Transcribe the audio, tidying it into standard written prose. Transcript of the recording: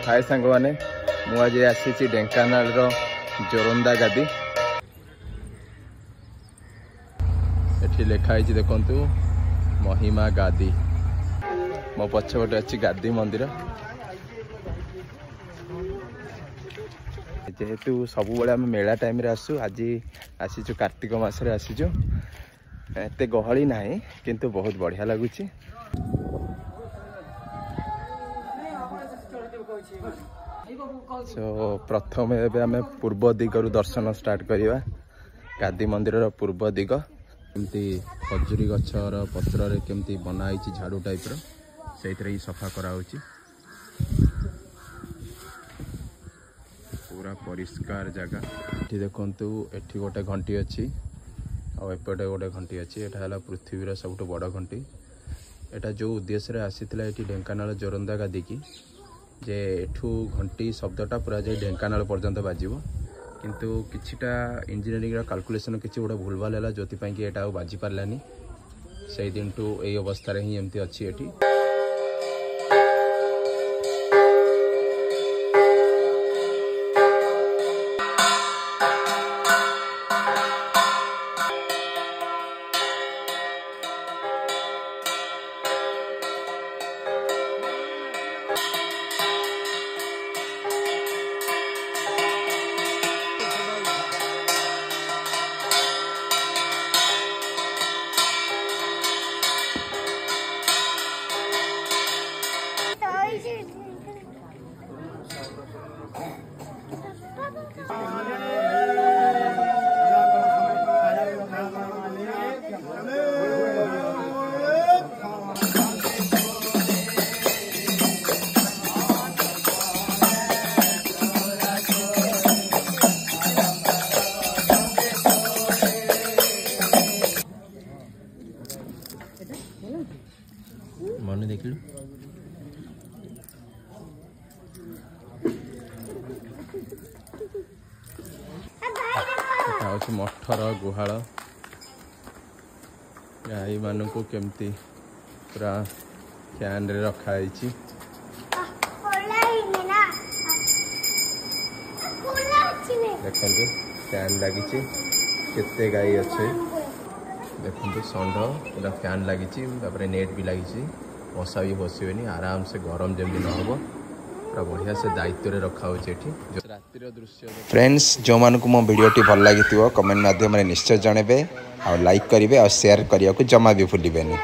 हाय सांग मैंने मुझे आसी ढेंकानाल जोरंदा गादी एठी लिखाई देखु महिमा गादी मो पछपटे अच्छी गादी मंदिर जेहेतु सब बड़े आम मेला टाइम रे आसु आज आसीचु कार्तिक मासरे आसीचु एते गहली ना किंतु बहुत बढ़िया लगुच प्रथम आम पूर्व दिगरु दर्शन स्टार्ट करवा गादी मंदिर पूर्व दिग केमती खजुरी गछर पत्र केमती बनाई झाड़ू टाइप से सफा कराउची पूरा परिष्कार जगह ये देखु एठी गोटे घंटी अच्छी आउपटे गोटे घंटी अच्छी एटा पृथ्वीर सबुठ बड़ घंटी एटा जो उद्देश्य आसीथिला एठी ढेंकानाल जोरंदा गादी की जे एठू घंटी शब्दटा पूरा जाए ढेंकानाल पर्यंत बाजिबो किंतु किछिटा इंजीनियरिंग कैलकुलेशन किछि गोटे भूलभाल है जो कि एटा बाजी पारानी से दिन टू यही अवस्था ही एमती अच्छी एठी मन देख मठर गुहाल गाई मान को केमती पूरा फैन रे रखाई देखो फैन लगी केते गाई अच्छे देखो षंढ पूरा फैन लगी नेट भी लगी मशा भी बसबेनि आराम से गरम जमी न हो पूरा बढ़िया से दायित्व रे रखा होची एठी रातिर दृश्य फ्रेंड्स जो मान को मो वीडियोटी भल लागिथिवो कमेंट माध्यम रे निश्चय जणेबे आ लाइक करिवे आ शेयर करिया को जमा भी भूलिबेनि।